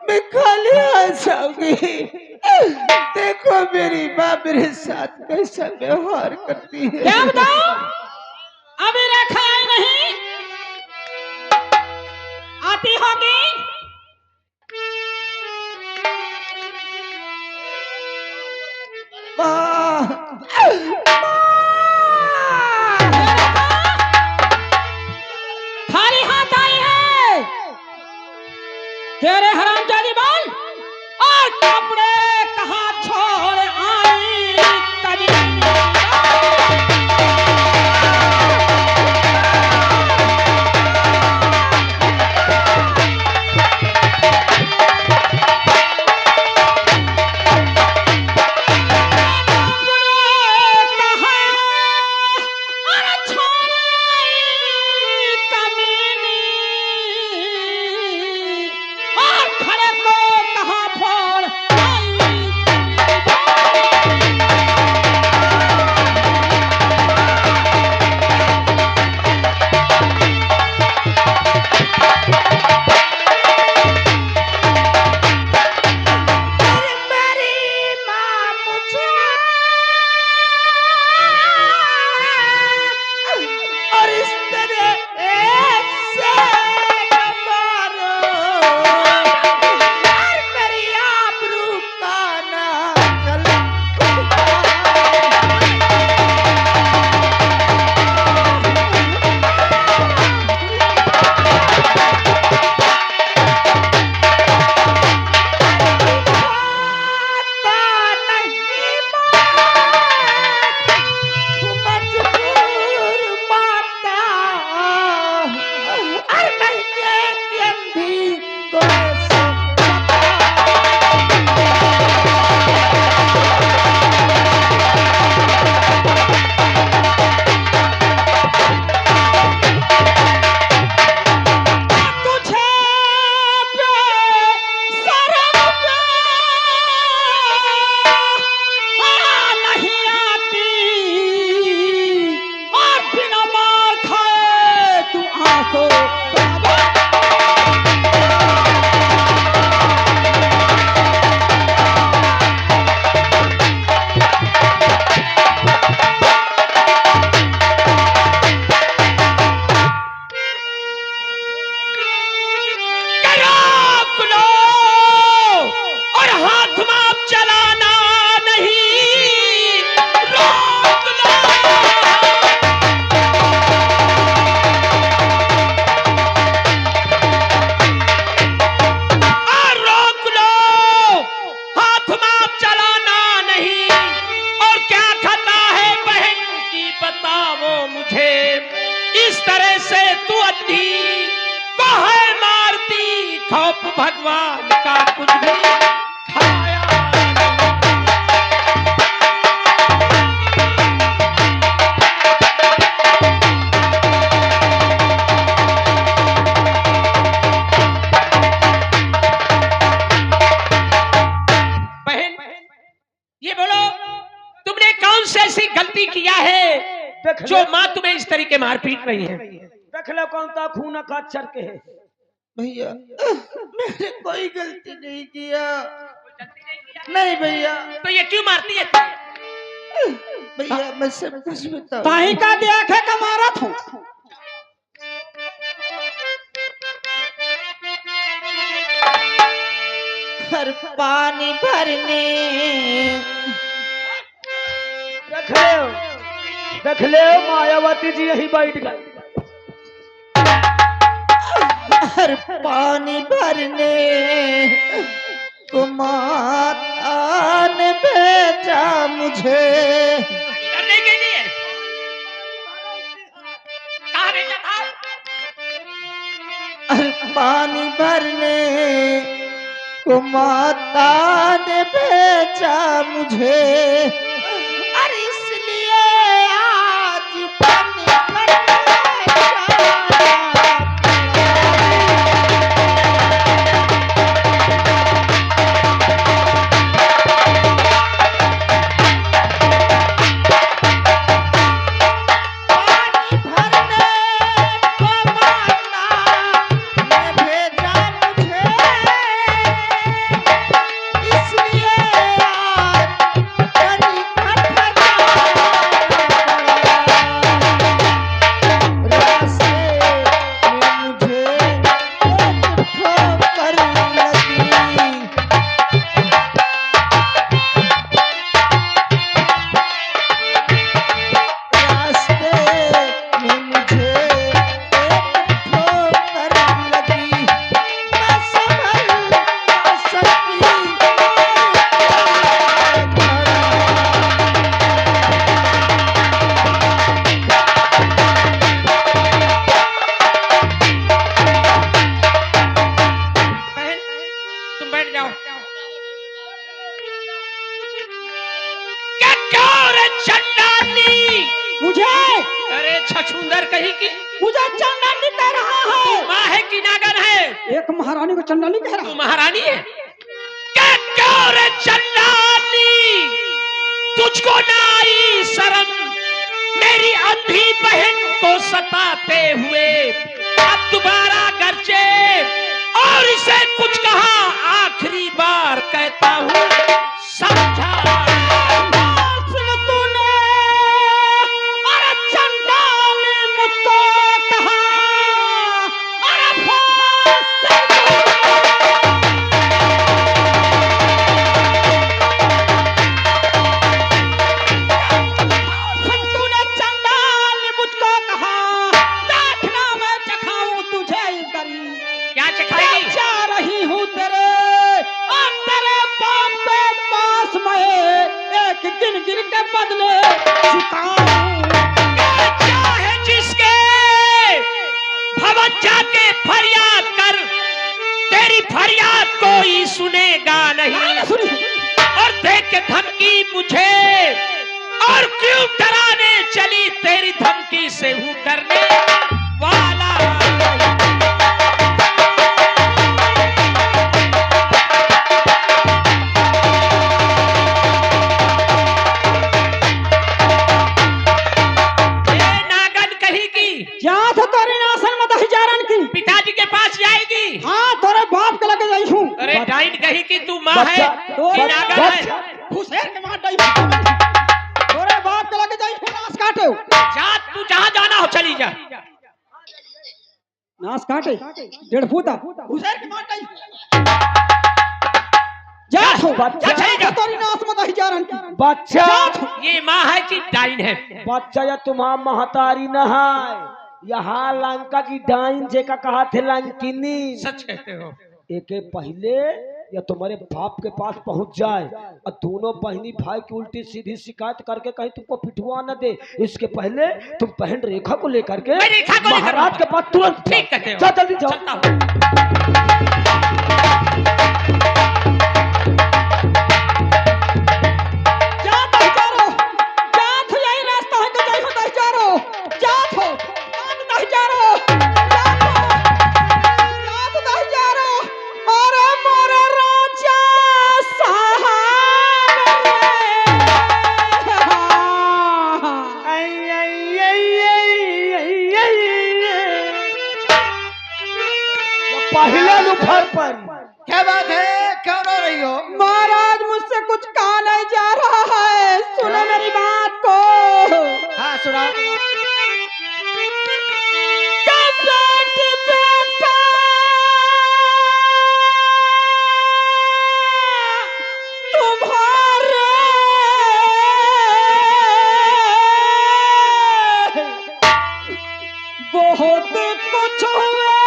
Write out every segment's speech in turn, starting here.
मैं खाली आ जाऊंगी। देखो मेरी माँ मेरे साथ कैसा व्यवहार करती है। क्या बताओ? अभी रखा ही नहीं, आती होगी। खाली हाथ आई है। तेरे हरामजादी बोल, और कपड़े कहाँ छोड़ आई कभी। भगवान का कुछ भी खाया। बहन ये बोलो, तुमने कौन सी ऐसी गलती किया है जो माँ तुम्हें इस तरीके मार पीट रही है? देख लो कौन सा खून का चर के है। भैया मैंने कोई गलती नहीं किया। नहीं भैया। तो ये क्यों मारती है? भैया मैं सब कुछ बताऊं। ताही का देखे का मारा था। हर पानी भरने देख ले मायावती जी यही बैठ गए। हर पानी भरने को माता ने भेजा मुझे। करने के लिए कहाँ भेजा था? हर पानी भरने को माता ने भेजा मुझे। और इसलिए आज पानी भरने छछूंदर कहीं की मुझे चंडाली कह रहा है। तू माँ है कि नागन है? एक महारानी को चंडाली कह रहा तू है। महारानी है क्या? क्यों रे चंडाली, तुझको ना आई शर्म मेरी अंधी बहन को सताते हुए? अब दोबारा गरजे और इसे कुछ कहा, आखिरी बार कहता हूँ समझा। गिन के बदले चाहे जिसके भवन जाके फरियाद कर, तेरी फरियाद कोई सुनेगा नहीं। और देख के धमकी मुझे और क्यों डराने चली, तेरी धमकी से हूँ डरने वाला। पिताजी के पास जाएगी। हाँ तोरे बाप के लगे जाई हूँ। अरे डाइन कही कि तू माँ है कि नागर है? घुसेर के मार डाई तोरे बाप के लगे जाई हूँ। नास काटे जा, तू जहाँ जाना हो चली जा। नास काटे 1.5 फुटा घुसेर के मार डाई जा चली जा। तोरी नास मत ही जारन की बच्चा ये माँ है कि डाइन है? बच्चा या तुम्हारा महतारी न है, यहाँ लंका की डाइन जे का कहा थे लंकिनी। सच कहते हो? एक पहले या तुम्हारे बाप के पास पहुंच जाए और दोनों बहनी भाई की उल्टी सीधी शिकायत करके कहीं तुमको पिटवा न दे, इसके पहले तुम बहन रेखा को लेकर के महाराज के पास तुरंत। ठीक कहते हो? चल जल्दी जाओ। पहले दोपहर पर क्या बात है, क्यों रो रही हो? महाराज मुझसे कुछ कहा नहीं जा रहा है, सुनो मेरी बात को। हाँ सुनाओ। बेटा तुम्हारे बहुत कुछ हुए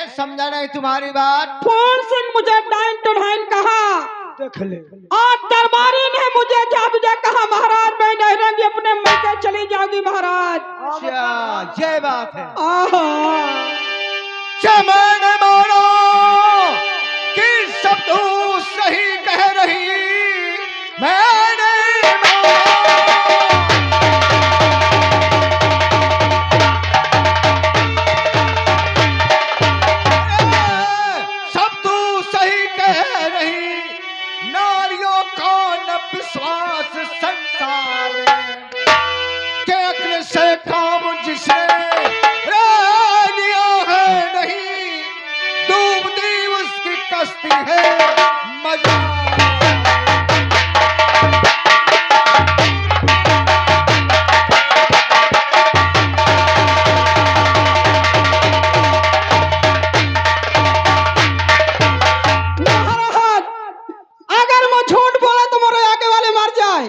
मैंने समझा नहीं तुम्हारी बात। फूल सिंह मुझे डाइन टू डाइन कहा, देख ले। और दरबारी ने मुझे जा कहा महाराज मैं नहीं रहूंगी, अपने मौके चली जाऊंगी महाराज। अच्छा ये बात है। आहा, मैंने मानो कि सब तू सही कह रही, मैंने सब तू सही कह रही, नारियों का न विश्वास संसार के अक्ल से काम जिसने लिया है नहीं, डूबती उसकी कश्ती है मजा। महाराज अगर मैं झूठ बोला तो मेरे आगे वाले मर जाए।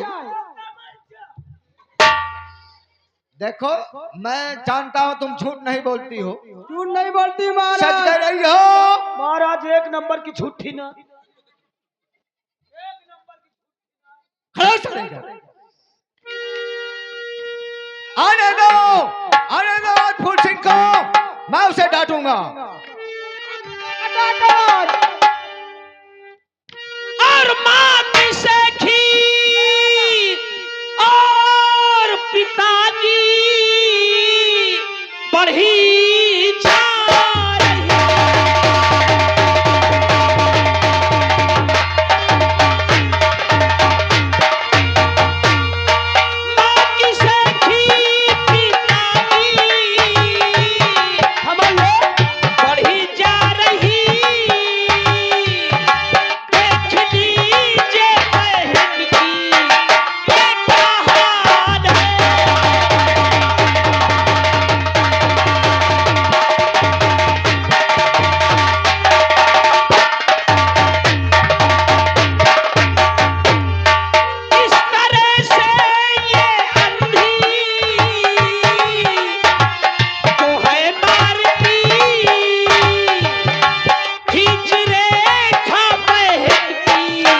देखो मैं जानता हूँ तुम झूठ नहीं बोलती हो, झूठ नहीं बोलती सच महाराज। कह रही हो। महाराज एक नंबर की झूठी ना। खलास करेगा। आने दो फूल सिंह को, मैं उसे डांटूंगा। और माँ की सखी और पिताजी बढ़ी जा रही। माँ की सखी पिताजी बढ़ी जा रही। देख लीजिए बहन की ये क्या हाल है। इस तरह से ये अंधी को है मारती, खींच रेखा बहन की ये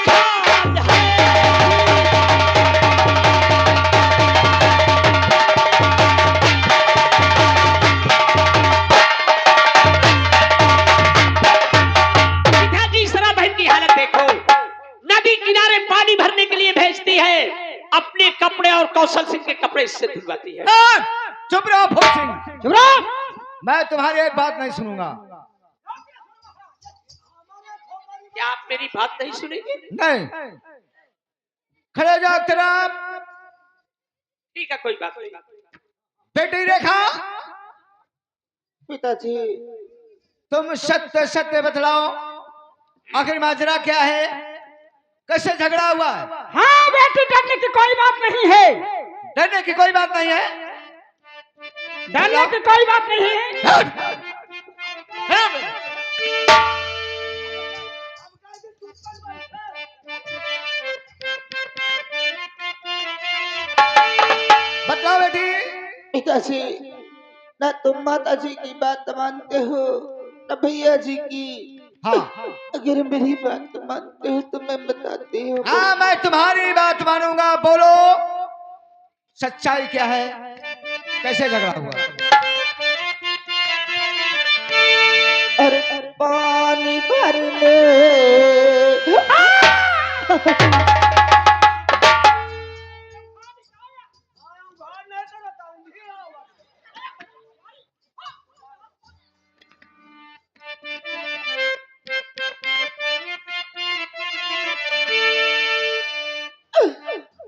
खाल है। पिताजी सरा बहन की हालत देखो, नदी किनारे पानी भरने के लिए भेजती है, अपने कपड़े और कौशल सिंह के कपड़े इससे धुलवाती है। चुप रहो फूल सिंह, चुप रहो। मैं तुम्हारी एक बात नहीं सुनूंगा। क्या आप मेरी बात नहीं सुनेंगे? नहीं, खड़े जाओ तरफ। ठीक है, कोई बात नहीं। बेटी रेखा, पिताजी तुम सत्य सत्य बतलाओ, आखिर माजरा क्या है, कैसे झगड़ा हुआ है? हाँ बेटी डरने की कोई बात नहीं है, डरने की कोई बात नहीं है। डरने की कोई बात नहीं है। बतलाओ बेटी। पिताजी न तुम माता जी की बात मानते हो न भैया जी की। हाँ अगर मेरी बात मानते हो तो मैं बताती हूँ। हाँ, मैं तुम्हारी बात मानूंगा। बोलो सच्चाई क्या है, कैसे झगड़ा हुआ? अरे पानी भरने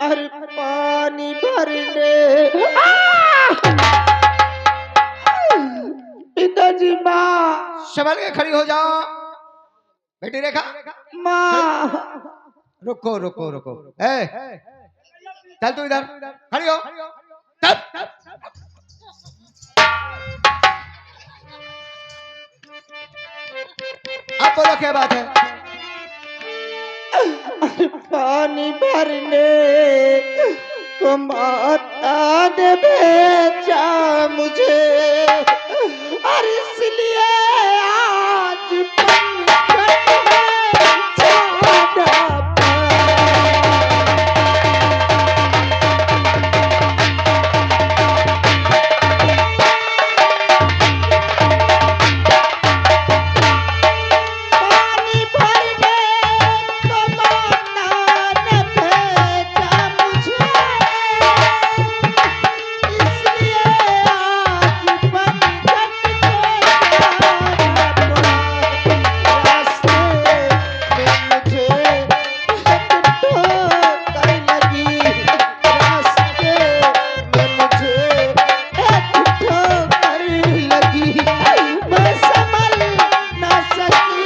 अरे पानी भरने पिताजी। माँ संभल के खड़ी हो जाओ। बेटी रेखा, माँ रुको रुको रुको। ए, चल तू इधर खड़ी हो। चल। अब बोलो क्या बात है? पानी भरने को माता ने भेजा मुझे। और इसलिए आज पंकज है छाड़ा पर। पानी भरने को माता ने भेजा मुझे, इसलिए आज पंकज रास्ते में मुझे ठोकर लगी, रास्ते में मुझे ठोकर लगी, मैं संभल ना सकी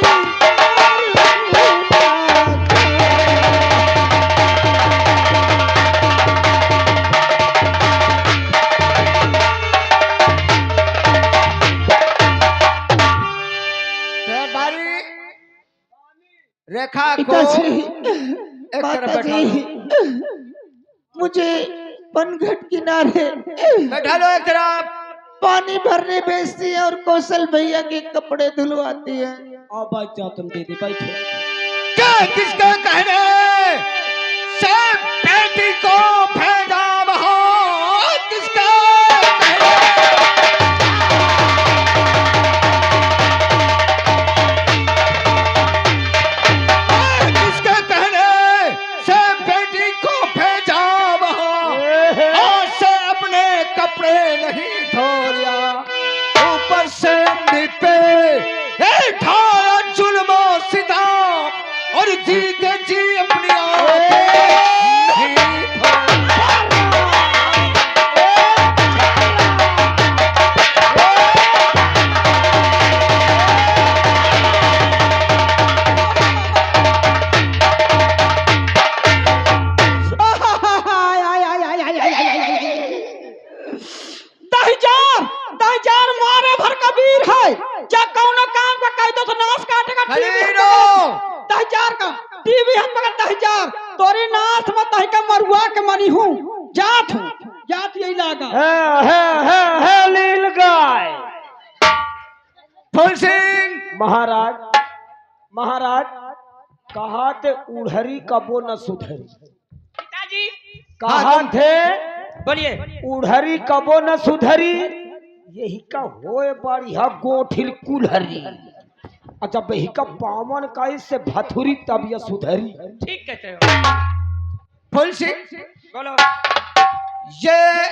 भारी रेखा को पिताजी, एक तरफ बैठा माताजी, लो। मुझे पनघट किनारे बैठा लो एक तरफ। पानी भरने भेजती है और कौशल भैया के कपड़े धुलवाती है। आओ भाई जाओ तुम दीदी बैठो। क्या किसका कहने से बेटी को भेजा वहाँ, किसका कहने? किसके कहने से बेटी को भेजा वहाँ, हाथ से अपने कपड़े नहीं धोया, ऊपर से पे ढाया जुल्म सितम, और जी के जी अपनी आंखें नहीं दहजार मारे भर कबीर है, जा कौनो काम का कह दो तो नाश काटेगा दहजार का टीवी हम मगर दहजार तोरे नाथ में तह का मरुआ के मनी हूँ, जात यही लागा है लील गाय। फूल सिंह महाराज महाराज कहा थे उड़हरी कबो न सुधरी, पिताजी कहा थे बोलिए। उड़हरी कबो न सुधरी, यही का होए बढ़िया गोठिल कुल्हरी, अच्छा बही का पावन का इससे भथुरी तब यह सुधरी। ठीक कहते हो। फूल सिंह बोलो ये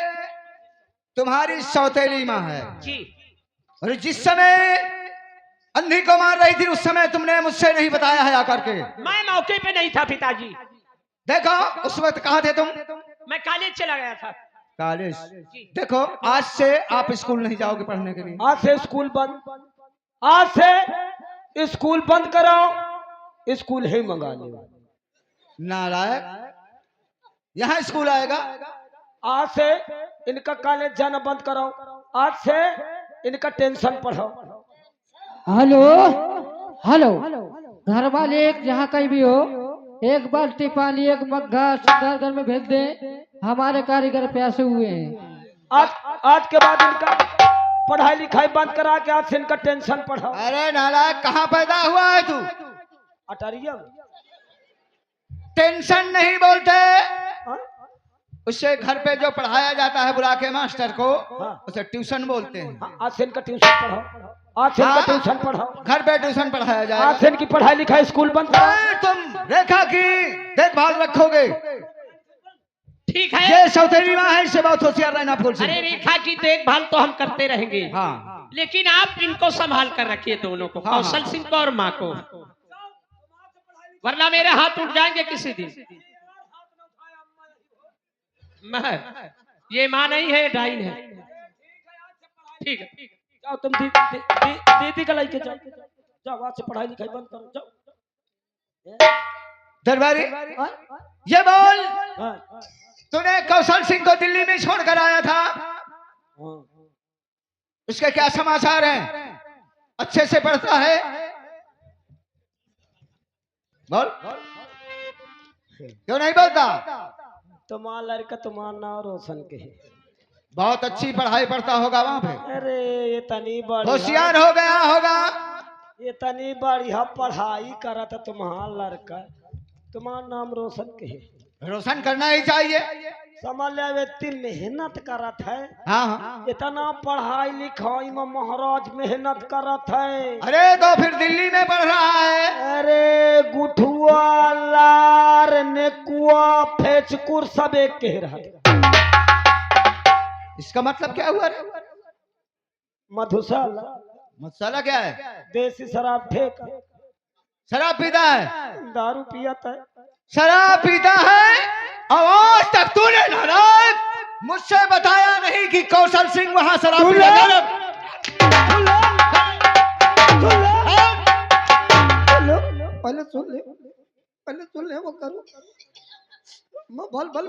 तुम्हारी सौतेली माँ है, जी। और जिस समय अंधी को मार रही थी उस समय तुमने मुझसे नहीं बताया है आकर के। मैं मौके पे नहीं था पिताजी, देखो उस वक्त कहाँ थे तुम? मैं कॉलेज चला गया था। कॉलेज। देखो आज से आप स्कूल नहीं जाओगे पढ़ने के लिए। आज से स्कूल बंद, आज से स्कूल बंद कराओ, स्कूल ही मंगा ले। नालायक, यहाँ स्कूल आएगा। आज से इनका कॉलेज जाना बंद कराओ, आज से इनका टेंशन पढ़ाओ। हेलो हेलो, घर वाले एक जहाँ कहीं भी हो, एक बाल्टी पानी एक मग्घा सुंदर घर में भेज दे, हमारे कारीगर प्यासे हुए हैं। आज के बाद इनका पढ़ाई लिखाई बंद करा के आज से इनका टेंशन पढ़ाओ। अरे नालायक, कहाँ पैदा हुआ है तू? अटारिया टेंशन नहीं बोलते, हाँ? उससे घर पे जो पढ़ाया जाता है बुला के मास्टर को, हाँ। उसे ट्यूशन बोलते हैं। हाँ, आज से इनका ट्यूशन पढ़ाओ, आज से इनका हाँ। ट्यूशन पढ़ाओ, घर पे ट्यूशन पढ़ाया जाएगा। आज से इनकी पढ़ाई लिखाई स्कूल बंद कराओ। तुम रेखा की देखभाल रखोगे। ठीक है। ये सौतेली माँ है, इससे बहुत होशियार रहना फूल सिंह। अरे रेखा की देखभाल तो हम करते रहेंगे, हाँ लेकिन आप इनको संभाल कर रखिए दोनों को, हाँ, कौशल सिंह को और माँ को, वरना मेरे हाथ उठ जाएंगे किसी दिन। मैं ये माँ नहीं है, डाइन है। ठीक है जाओ तुम दीदी का लेके जाओ, जाओ आज से पढ़ाई लिखाई बंद करो, जाओ। दरबारी ये बोल, हाँ, तूने कौशल सिंह को दिल्ली में छोड़ कर आया था, हाँ। उसके क्या समाचार हैं? अच्छे से पढ़ता है? बोल, क्यों नहीं बोलता? तुम्हारा लड़का तुम्हारा नाम रोशन के है, बहुत अच्छी पढ़ाई पढ़ता होगा वहाँ पे, अरे ये तनी बड़ी होशियार हो गया होगा। ये तनी बढ़िया पढ़ाई करा था तुम्हारा लड़का, तुम्हारा नाम रोशन के है। रोशन करना ही चाहिए। समझ ले व्यक्ति मेहनत करत है, हाँ हाँ। इतना पढ़ाई लिखाई में महाराज मेहनत करत है। अरे तो फिर दिल्ली में पढ़ रहा है। अरे गुठुआ लार नेकुआ फेचकुर सब एक कह रहा है। इसका मतलब क्या हुआ रे? मधुशाला मसाला क्या है? देसी शराब ठेका, शराब पीता है? दारू पियत है। शराब पीता है? आज तक तूने नारायण मुझसे बताया नहीं कि कौशल सिंह वहां शराब पीता है। पहले सुन ले वो करो। मैं भल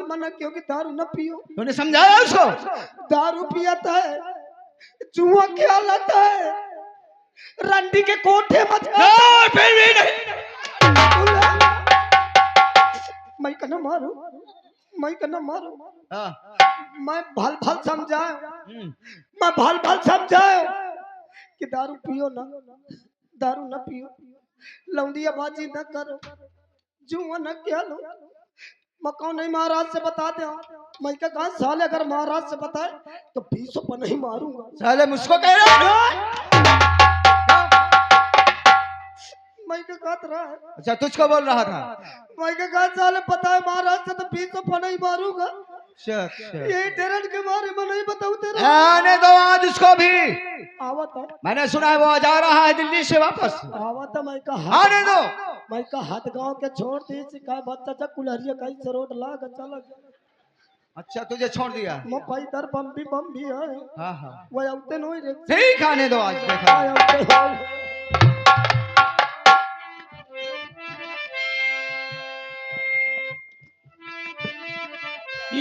मना क्यों कि दारू न पियो। तूने समझाया उसको? दारू पियाता है, जुआ खेलता है, रंडी के कोठे मत फिर भी नहीं। मैं कना मारू हाँ। मैं भल समझाए कि दारू पियो ना, दारू न पियो, लौंडिया बाजी न करो, जुआ न खेलो। मैं कौन नहीं महाराज से बता दे। मैं क्या कहा साले अगर महाराज से बताए तो 20 पर नहीं मारूंगा। साले मुझको कह रहा है? मैं क्या कहत रहा है? अच्छा तुझको बोल रहा था। मैं क्या कहा साले पता है महाराज से तो 20 पर नहीं मारूंगा। अच्छा ये टेरन के बारे में नहीं बताऊं तेरा। आने दो आज उसको भी। आवत है, मैंने सुना है वो जा रहा है दिल्ली से वापस। आवत है। मैं का आने दो। मैं का हाथ गांव के छोड़ दी सिखाए बच्चा जा कुलहरिया कहीं से रोड लाग चला। अच्छा तुझे छोड़ दिया? मैं पैदर बम भी है। हाँ हाँ वो आउते नहीं रे। ठीक, आने दो आज देखा।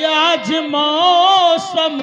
आज मौसम